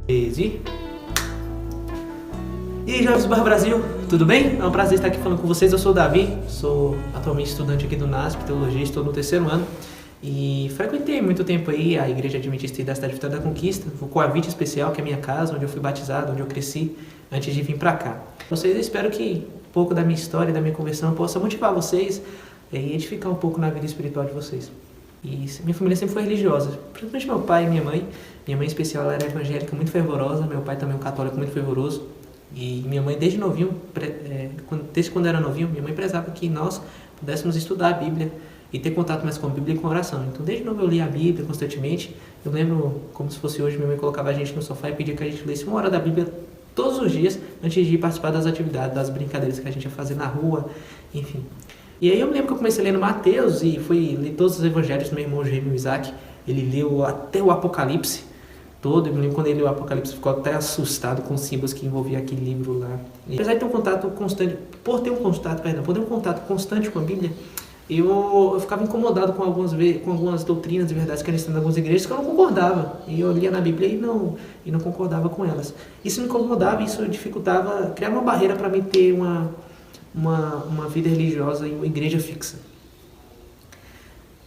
E aí, Jovens Barra Brasil, tudo bem? É um prazer estar aqui falando com vocês. Eu sou o Davi, sou atualmente estudante aqui do NASP, Teologia, estou no 3º ano e frequentei muito tempo aí a Igreja Adventista da Cidade Vitória da Conquista, o Convite Especial, que é a minha casa, onde eu fui batizado, onde eu cresci antes de vir para cá. Vocês, eu espero que um pouco da minha história, da minha conversão, possa motivar vocês e edificar um pouco na vida espiritual de vocês. E minha família sempre foi religiosa, principalmente meu pai e minha mãe. Minha mãe, em especial, ela era evangélica, muito fervorosa. Meu pai também é um católico muito fervoroso. E minha mãe, desde novinho, desde quando era novinho, minha mãe prezava que nós pudéssemos estudar a Bíblia e ter contato mais com a Bíblia e com a oração. Então, desde novo eu lia a Bíblia constantemente. Eu lembro, como se fosse hoje, minha mãe colocava a gente no sofá e pedia que a gente lesse 1 hora da Bíblia todos os dias antes de ir participar das atividades, das brincadeiras que a gente ia fazer na rua, enfim. E aí eu me lembro que eu comecei lendo Mateus e fui ler todos os evangelhos do meu irmão gêmeo Isaac. Ele leu até o Apocalipse todo. Eu me lembro quando ele leu o Apocalipse, ficou até assustado com os símbolos que envolvia aquele livro lá. E apesar de ter um contato constante, por ter um contato constante com a Bíblia, eu ficava incomodado com algumas doutrinas e verdades que eram ensinadas em algumas igrejas que eu não concordava. E eu lia na Bíblia e não concordava com elas. Isso me incomodava, isso dificultava, criava uma barreira para mim ter uma vida religiosa em uma igreja fixa.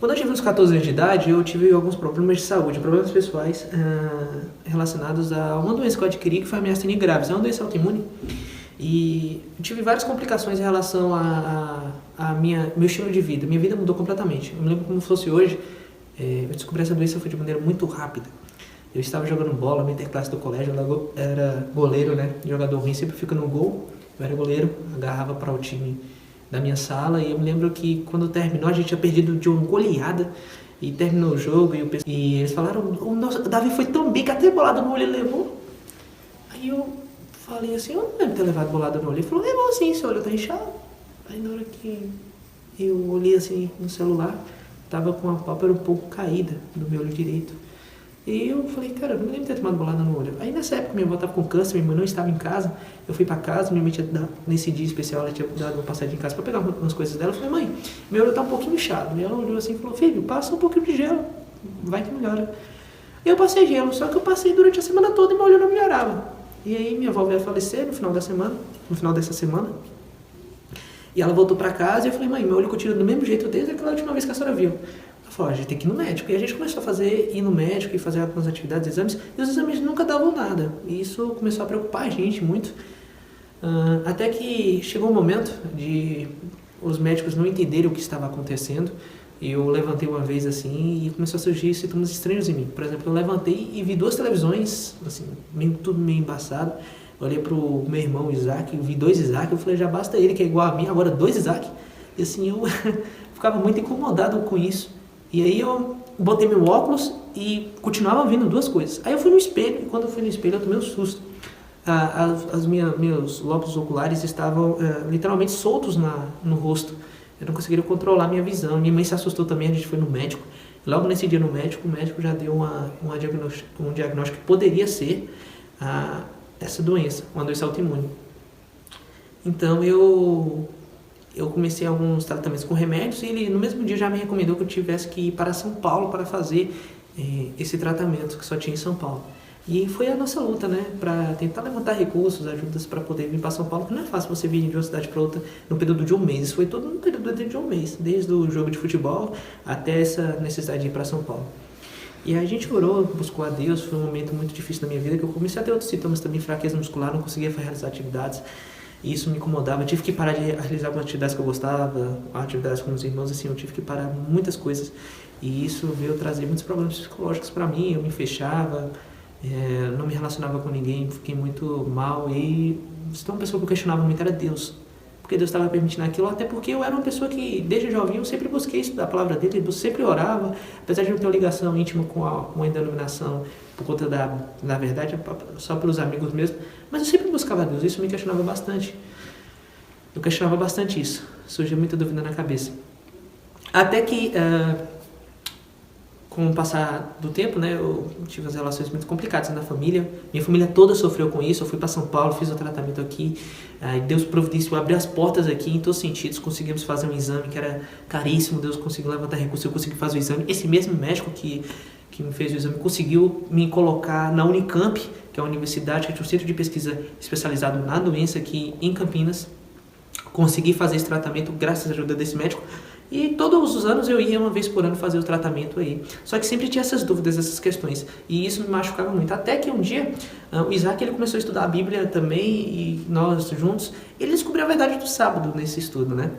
Quando eu tive uns 14 anos de idade, eu tive alguns problemas de saúde, problemas pessoais relacionados a uma doença que eu adquiri, que foi a miastenia graves. É uma doença autoimune. E eu tive várias complicações em relação a meu estilo de vida. Minha vida mudou completamente. Eu me lembro como se fosse hoje. Eu descobri essa doença foi de maneira muito rápida. Eu estava jogando bola na interclasse do colégio, eu era goleiro, né? Jogador ruim sempre fica no gol. Eu era goleiro, agarrava para o time da minha sala e eu me lembro que quando terminou a gente tinha perdido de uma goleada e terminou o jogo e eles falaram, o Davi foi tão bem que até bolada no olho ele levou. Aí eu falei assim, eu não lembro ter levado bolada no olho. Ele falou, levou sim, seu olho tá inchado. Aí na hora que eu olhei assim no celular, tava com a pálpebra um pouco caída do meu olho direito. E eu falei, cara, eu não lembro de ter tomado bolada no olho. Aí nessa época minha avó estava com câncer, minha irmã não estava em casa. Eu fui para casa, minha mãe tinha dado, nesse dia especial, ela tinha dado uma passadinha em casa para pegar umas coisas dela. Eu falei, mãe, meu olho tá um pouquinho inchado. E ela olhou assim e falou, filho, passa um pouquinho de gelo, vai que melhora. E eu passei gelo, só que eu passei durante a semana toda e meu olho não melhorava. E aí minha avó veio a falecer no final dessa semana. E ela voltou para casa e eu falei, mãe, meu olho continua do mesmo jeito desde aquela última vez que a senhora viu. Ela falou, a gente tem que ir no médico. E a gente começou a ir no médico e fazer algumas atividades, exames, e os exames nunca davam nada. E isso começou a preocupar a gente muito. Até que chegou um momento de os médicos não entenderem o que estava acontecendo. Eu levantei uma vez assim e começou a surgir sintomas estranhos em mim. Por exemplo, eu levantei e vi 2 televisões, assim, tudo meio embaçado. Eu olhei pro meu irmão Isaac, eu vi 2 Isaac, eu falei, já basta ele que é igual a mim, agora 2 Isaac. E assim, eu ficava muito incomodado com isso. E aí eu botei meu óculos e continuava vendo 2 coisas. Aí eu fui no espelho, e quando eu fui no espelho eu tomei um susto. Meus lóbulos oculares estavam literalmente soltos no rosto. Eu não conseguia controlar a minha visão. Minha mãe se assustou também, a gente foi no médico. Logo nesse dia no médico, o médico já deu um diagnóstico que poderia ser essa doença, uma doença autoimune. Então eu comecei alguns tratamentos com remédios e ele no mesmo dia já me recomendou que eu tivesse que ir para São Paulo para fazer esse tratamento que só tinha em São Paulo. E foi a nossa luta, né, para tentar levantar recursos, ajudas para poder vir para São Paulo, que não é fácil você vir de uma cidade para outra no período de um mês. Isso foi todo no período de um mês, desde o jogo de futebol até essa necessidade de ir para São Paulo. E a gente orou, buscou a Deus, foi um momento muito difícil na minha vida, que eu comecei a ter outros sintomas também, fraqueza muscular, não conseguia realizar atividades. E isso me incomodava, eu tive que parar de realizar algumas atividades que eu gostava, atividades com os irmãos, assim, eu tive que parar muitas coisas. E isso veio trazer muitos problemas psicológicos para mim, eu me fechava, não me relacionava com ninguém, fiquei muito mal. E uma pessoa que eu questionava muito era Deus, porque Deus estava permitindo aquilo, até porque eu era uma pessoa que, desde jovem, eu sempre busquei estudar a palavra dele, eu sempre orava, apesar de não ter uma ligação íntima com uma denominação, por conta da verdade, só pelos amigos mesmo, mas eu sempre buscava Deus, isso me questionava bastante. Eu questionava bastante isso, surgia muita dúvida na cabeça. Até que, com o passar do tempo, né, eu tive as relações muito complicadas na família. Minha família toda sofreu com isso. Eu fui para São Paulo, fiz o tratamento aqui. Deus providenciou, abriu as portas aqui em todos os sentidos. Conseguimos fazer um exame que era caríssimo. Deus conseguiu levantar recursos, eu consegui fazer o exame. Esse mesmo médico que me fez o exame conseguiu me colocar na Unicamp, que é uma universidade, que tinha um centro de pesquisa especializado na doença aqui em Campinas. Consegui fazer esse tratamento graças à ajuda desse médico. E todos os anos eu ia uma vez por ano fazer o tratamento aí. Só que sempre tinha essas dúvidas, essas questões. E isso me machucava muito. Até que um dia, o Isaac ele começou a estudar a Bíblia também, e nós juntos, ele descobriu a verdade do sábado nesse estudo, né?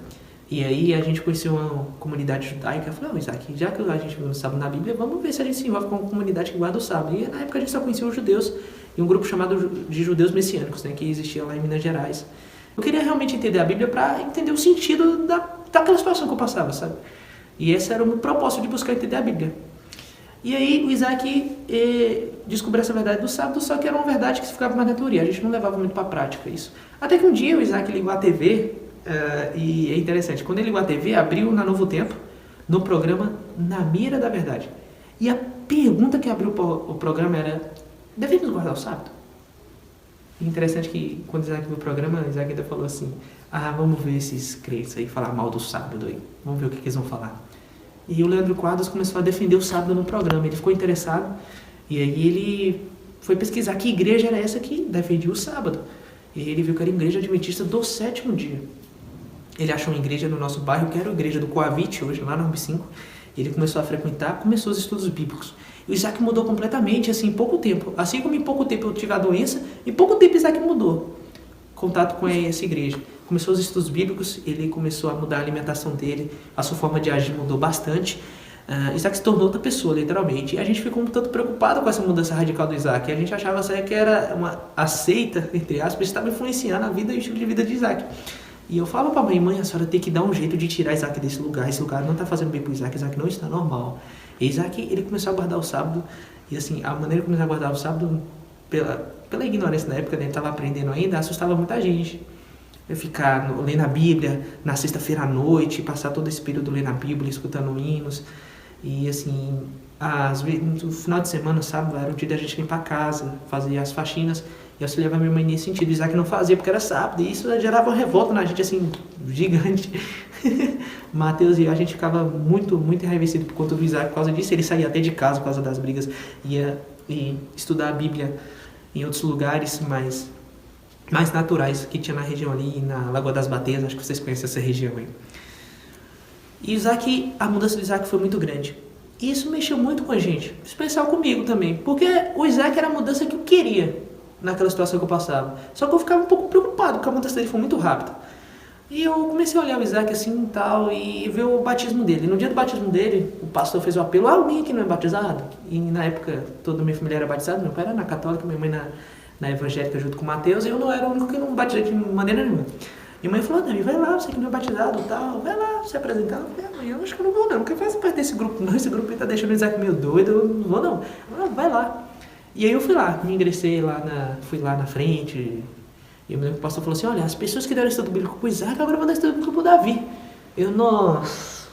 E aí a gente conheceu uma comunidade judaica. Eu falei, Isaac, já que a gente viu no sábado na Bíblia, vamos ver se a gente se envolve com uma comunidade que guarda o sábado. E na época a gente só conhecia os judeus e um grupo chamado de judeus messiânicos, né, que existia lá em Minas Gerais. Eu queria realmente entender a Bíblia para entender o sentido daquela situação que eu passava, sabe? E esse era o meu propósito de buscar entender a Bíblia. E aí o Isaac descobriu essa verdade do sábado, só que era uma verdade que ficava mais na teoria, a gente não levava muito para a prática isso. Até que um dia o Isaac ligou a TV, e é interessante, quando ele ligou a TV, abriu na Novo Tempo, no programa Na Mira da Verdade. E a pergunta que abriu o programa era, devemos guardar o sábado? E interessante que quando o Isaac viu o programa, o Isaac ainda falou assim, vamos ver esses crentes aí falar mal do sábado aí, vamos ver o que eles vão falar. E o Leandro Quadros começou a defender o sábado no programa, ele ficou interessado, e aí ele foi pesquisar que igreja era essa que defendia o sábado. E ele viu que era a igreja adventista do sétimo dia. Ele achou uma igreja no nosso bairro, que era a igreja do Coavite, hoje lá no Rub 5, e ele começou a frequentar, começou os estudos bíblicos. O Isaac mudou completamente, assim, em pouco tempo. Assim como em pouco tempo eu tive a doença, em pouco tempo Isaac mudou. Contato com essa igreja. Começou os estudos bíblicos, ele começou a mudar a alimentação dele, a sua forma de agir mudou bastante. Isaac se tornou outra pessoa, literalmente. E a gente ficou um tanto preocupado com essa mudança radical do Isaac. A gente achava que era a seita, entre aspas, estava influenciando a vida e o estilo de vida de Isaac. E eu falava para a mãe, a senhora tem que dar um jeito de tirar Isaac desse lugar. Esse lugar não está fazendo bem para o Isaac, Isaac não está normal. E Isaac, ele começou a guardar o sábado, e assim, a maneira que começou a guardar o sábado, pela ignorância na época, né, ele estava aprendendo ainda, assustava muita gente. Eu ficar lendo a Bíblia na sexta-feira à noite, passar todo esse período lendo a Bíblia, escutando hinos. E assim, no final de semana, sábado, era o dia da gente limpar a casa, fazer as faxinas, e eu auxiliava a minha mãe nesse sentido. O Isaac não fazia porque era sábado, e isso gerava uma revolta na gente, assim, gigante. Mateus e eu, a gente ficava muito, muito enraivecido por conta do Isaac. Por causa disso, ele saía até de casa por causa das brigas, ia estudar a Bíblia em outros lugares mais naturais que tinha na região ali, na Lagoa das Bateias. Acho que vocês conhecem essa região aí. E a mudança do Isaac foi muito grande. E isso mexeu muito com a gente, especial comigo também, porque o Isaac era a mudança que eu queria naquela situação que eu passava. Só que eu ficava um pouco preocupado, porque a mudança dele foi muito rápida. E eu comecei a olhar o Isaac assim e tal, e ver o batismo dele. No dia do batismo dele, o pastor fez o apelo, alguém aqui não é batizado? E na época, toda a minha família era batizada, meu pai era na católica, minha mãe na evangélica junto com o Mateus, e eu não era o único que não batizei de maneira nenhuma. Minha mãe falou, Davi, vai lá, você que não é batizado e tal, vai lá se apresentar. Eu falei, mãe, eu acho que eu não vou não, porque faz parte desse grupo não, esse grupo aí tá deixando o Isaac meio doido, eu não vou não. Vai lá. E aí eu fui lá, me ingressei fui lá na frente. E o meu pastor falou assim, olha, as pessoas que deram estudo bíblico pro Isaac, agora vão dar estudo bíblico pro Davi. Nossa,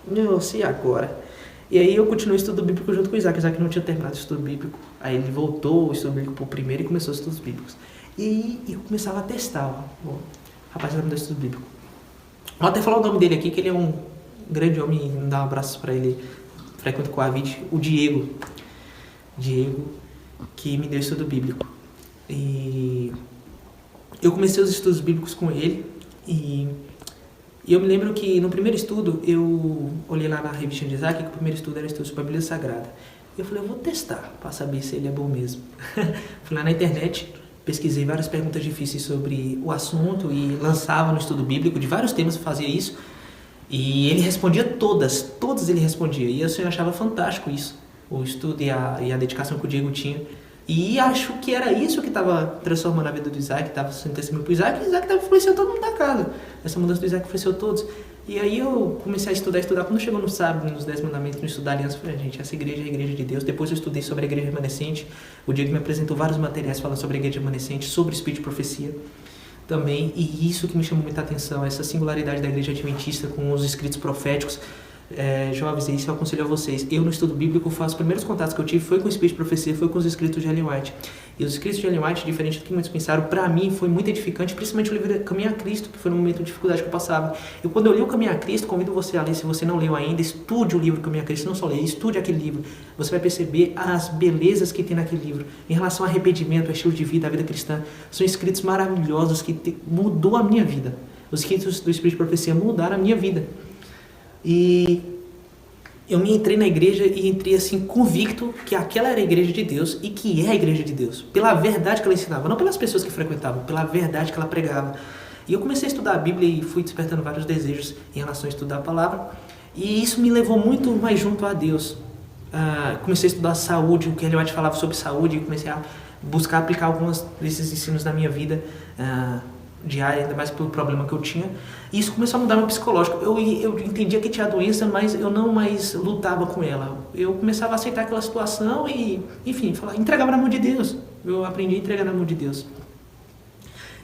meu, se agora? E aí eu continuei o estudo bíblico junto com o Isaac. O Isaac não tinha terminado o estudo bíblico. Aí ele voltou o estudo bíblico pro primeiro e começou os estudos bíblicos. E aí eu começava a testar, ó. Rapaz, vai me dar estudo bíblico. Vou até falar o nome dele aqui, que ele é um grande homem, dar um abraço pra ele, frequento com a Vite, o Diego. Diego, que me deu estudo bíblico. E eu comecei os estudos bíblicos com ele, e eu me lembro que no primeiro estudo, eu olhei lá na revista de Isaac, que o primeiro estudo era estudo sobre a Bíblia Sagrada. Eu falei, eu vou testar, para saber se ele é bom mesmo. Fui lá na internet, pesquisei várias perguntas difíceis sobre o assunto e lançava no estudo bíblico de vários temas, eu fazia isso. E ele respondia todas ele respondia. E eu achava fantástico isso, o estudo e a dedicação que o Diego tinha. E acho que era isso que estava transformando a vida do Isaac, estava sendo testemunho para o Isaac, e o Isaac estava influenciando todo mundo da casa. Essa mudança do Isaac influenciou todos. E aí eu comecei a estudar. Quando chegou no sábado, nos 10 mandamentos, no estudar aliança, eu falei, gente, essa igreja é a igreja de Deus. Depois eu estudei sobre a igreja remanescente. O Diego me apresentou vários materiais falando sobre a igreja remanescente, sobre o espírito de profecia também. E isso que me chamou muita atenção, essa singularidade da igreja adventista com os escritos proféticos. jovens, isso eu aconselho a vocês. Eu no estudo bíblico, os primeiros contatos que eu tive foi com o Espírito de Profecia, foi com os escritos de Ellen White. E os escritos de Ellen White, diferente do que muitos pensaram, para mim foi muito edificante, principalmente o livro Caminho a Cristo, que foi no momento de dificuldade que eu passava. E quando eu li o Caminho a Cristo, convido você a ler, se você não leu ainda, estude o livro Caminho a Cristo, não só leia, estude aquele livro. Você vai perceber as belezas que tem naquele livro. Em relação a arrependimento, a estilo de vida, a vida cristã, são escritos maravilhosos que mudou a minha vida. Os escritos do Espírito de Profecia mudaram a minha vida. E eu me entrei na igreja e entrei assim convicto que aquela era a igreja de Deus e que é a igreja de Deus, pela verdade que ela ensinava, não pelas pessoas que frequentavam, pela verdade que ela pregava. E eu comecei a estudar a Bíblia e fui despertando vários desejos em relação a estudar a palavra, e isso me levou muito mais junto a Deus. Comecei a estudar saúde, o que Ellen White falava sobre saúde, e comecei a buscar aplicar alguns desses ensinos na minha vida diária, ainda mais pelo problema que eu tinha. E isso começou a mudar meu psicológico. Eu entendia que tinha doença, mas eu não mais lutava com ela. Eu começava a aceitar aquela situação e, enfim, entregava na mão de Deus. Eu aprendi a entregar na mão de Deus.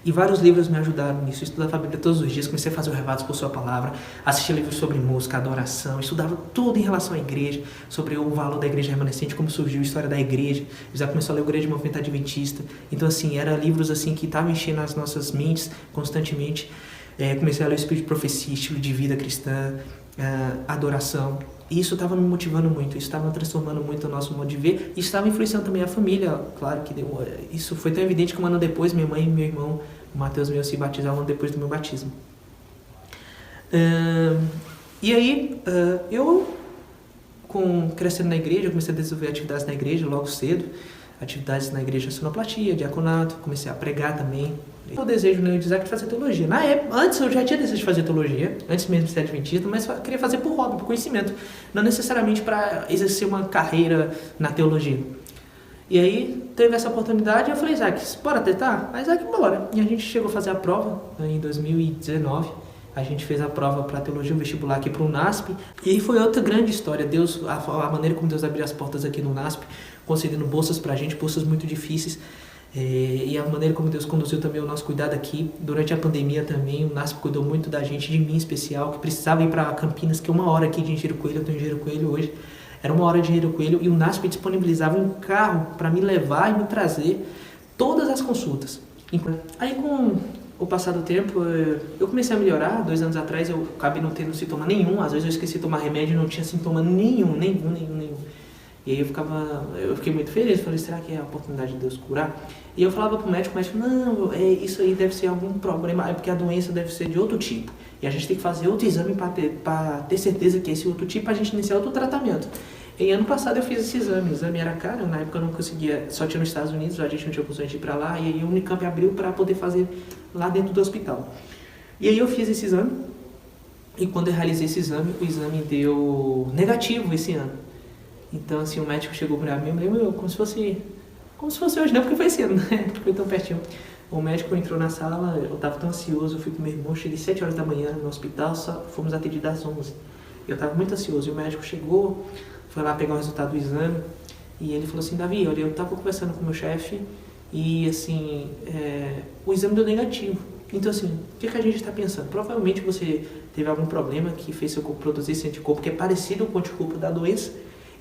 E vários livros me ajudaram nisso. Eu estudava a Bíblia todos os dias, comecei a fazer o Revados por Sua Palavra, assistia livros sobre música, adoração, estudava tudo em relação à igreja, sobre o valor da igreja remanescente, como surgiu a história da igreja. Eu já comecei a ler o Grande Movimento Adventista. Então, assim, eram livros assim, que estavam enchendo as nossas mentes constantemente. Comecei a ler o Espírito de Profecia, estilo de vida cristã, adoração. E isso estava me motivando muito, isso estava transformando muito o nosso modo de ver e estava influenciando também a família. Claro que isso foi tão evidente que um ano depois minha mãe e meu irmão, o Mateus e eu, se batizaram um ano depois do meu batismo. E aí, eu, crescendo na igreja, eu comecei a desenvolver atividades na igreja logo cedo, atividades na igreja de sonoplastia, diaconato, comecei a pregar também. O desejo no Isaac de fazer teologia. Na época, antes eu já tinha desejo de fazer teologia, antes mesmo de ser adventista, mas eu queria fazer por hobby, por conhecimento, não necessariamente para exercer uma carreira na teologia. E aí teve essa oportunidade e eu falei, Isaac, bora tentar? Aí Isaac, bora. E a gente chegou a fazer a prova em 2019. A gente fez a prova para teologia, o vestibular aqui para o NASP. E aí foi outra grande história. Deus, a maneira como Deus abriu as portas aqui no NASP, concedendo bolsas para a gente, bolsas muito difíceis. E a maneira como Deus conduziu também o nosso cuidado aqui. Durante a pandemia também, o NASP cuidou muito da gente, de mim em especial, que precisava ir para Campinas, que é uma hora aqui de Engenheiro Coelho, eu estou em Engenheiro Coelho hoje. Era uma hora de Engenheiro Coelho e o NASP disponibilizava um carro para me levar e me trazer todas as consultas. Aí com o passar do tempo, eu comecei a melhorar. 2 anos atrás eu acabei não tendo sintoma nenhum, às vezes eu esqueci de tomar remédio e não tinha sintoma nenhum. E aí eu fiquei muito feliz, falei, será que é a oportunidade de Deus curar? E eu falava pro médico, não, isso aí deve ser algum problema, porque a doença deve ser de outro tipo. E a gente tem que fazer outro exame para ter certeza que é esse outro tipo, para a gente iniciar outro tratamento. E ano passado eu fiz esse exame, o exame era caro, na época eu não conseguia, só tinha nos Estados Unidos, a gente não tinha condições de ir para lá, e aí o Unicamp abriu para poder fazer lá dentro do hospital. E aí eu fiz esse exame, e quando eu realizei esse exame, o exame deu negativo esse ano. Então, assim, o médico chegou pra mim, eu me lembro como se fosse hoje, não, porque foi esse ano, né? Foi tão pertinho. O médico entrou na sala, eu tava tão ansioso, eu fui com meu irmão, cheguei 7 horas da manhã no hospital, só fomos atendidos às 11. Eu tava muito ansioso, e o médico chegou, foi lá pegar o resultado do exame, e ele falou assim, Davi, olha, eu tava conversando com o meu chefe, e assim, o exame deu negativo. Então, assim, o que a gente está pensando? Provavelmente você teve algum problema que fez seu corpo produzir esse anticorpo, que é parecido com o anticorpo da doença,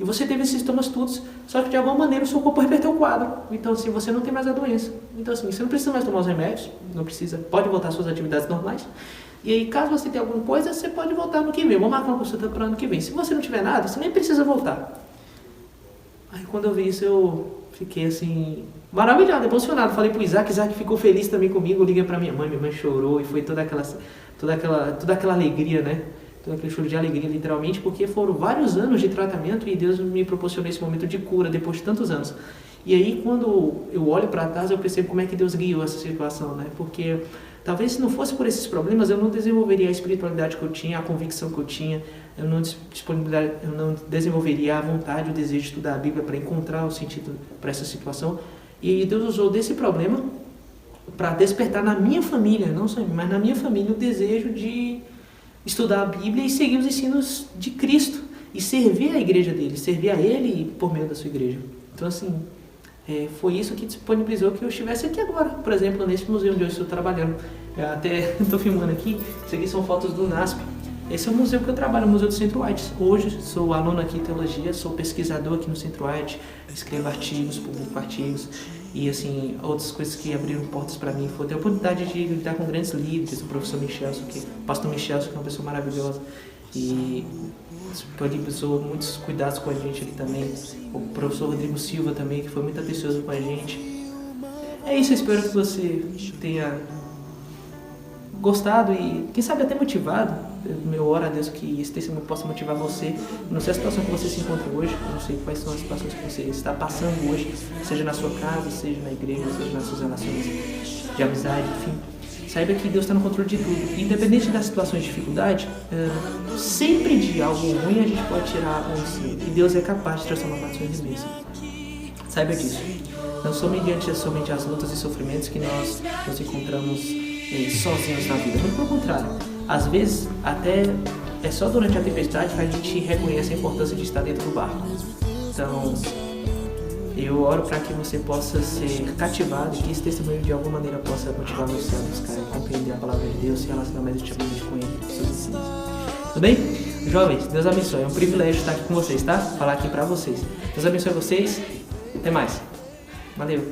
e você teve esses sintomas todos, só que de alguma maneira o seu corpo reverteu o quadro. Então, assim, você não tem mais a doença. Então, assim, você não precisa mais tomar os remédios, não precisa, pode voltar às suas atividades normais. E aí, caso você tenha alguma coisa, você pode voltar no que vem. Vamos marcar uma consulta para o ano que vem. Se você não tiver nada, você nem precisa voltar. Aí, quando eu vi isso, eu fiquei, assim, maravilhado, emocionado. Falei pro Isaac ficou feliz também comigo. Eu liguei para minha mãe chorou e foi toda aquela alegria, né? Todo aquele choro de alegria, literalmente, porque foram vários anos de tratamento e Deus me proporcionou esse momento de cura depois de tantos anos. E aí, quando eu olho para trás, eu percebo como é que Deus guiou essa situação, né? Porque talvez se não fosse por esses problemas, eu não desenvolveria a espiritualidade que eu tinha, a convicção que eu tinha, eu não desenvolveria a vontade, o desejo de estudar a Bíblia para encontrar o sentido para essa situação. E Deus usou desse problema para despertar na minha família, não só em mim, mas na minha família, o desejo de estudar a Bíblia e seguir os ensinos de Cristo e servir a igreja dele, servir a ele por meio da sua igreja. Então, assim, foi isso que disponibilizou que eu estivesse aqui agora, por exemplo, nesse museu onde eu estou trabalhando. Eu até estou filmando aqui, isso aqui são fotos do NASP. Esse é o museu que eu trabalho, o Museu do Centro White. Hoje sou aluno aqui em teologia, sou pesquisador aqui no Centro White, escrevo artigos, publico artigos e assim, outras coisas que abriram portas para mim. Foi ter a oportunidade de lidar com grandes líderes, o professor Michelson, o pastor Michelson, que é uma pessoa maravilhosa e disponibilizou muitos cuidados com a gente ali também. O professor Rodrigo Silva também, que foi muito atencioso com a gente. É isso, eu espero que você tenha gostado e, quem sabe, até motivado. Eu oro a Deus que esse testemunho possa motivar você. Não sei a situação que você se encontra hoje, não sei quais são as situações que você está passando hoje, seja na sua casa, seja na igreja, seja nas suas relações de amizade, enfim. Saiba que Deus está no controle de tudo. Independente das situações de dificuldade, sempre de algo ruim a gente pode tirar um ensino. E Deus é capaz de transformar situações em bênção. Saiba disso. Não somente as lutas e sofrimentos que nós nos encontramos sozinhos na vida. Muito pelo contrário. Às vezes, até é só durante a tempestade que a gente reconhece a importância de estar dentro do barco. Então, eu oro para que você possa ser cativado e que esse testemunho de alguma maneira possa motivar você a buscar e compreender a palavra de Deus, se relacionar mais intimamente com Ele, com seus ensinos. Tudo bem? Jovens, Deus abençoe. É um privilégio estar aqui com vocês, tá? Falar aqui para vocês. Deus abençoe vocês. Até mais. Valeu.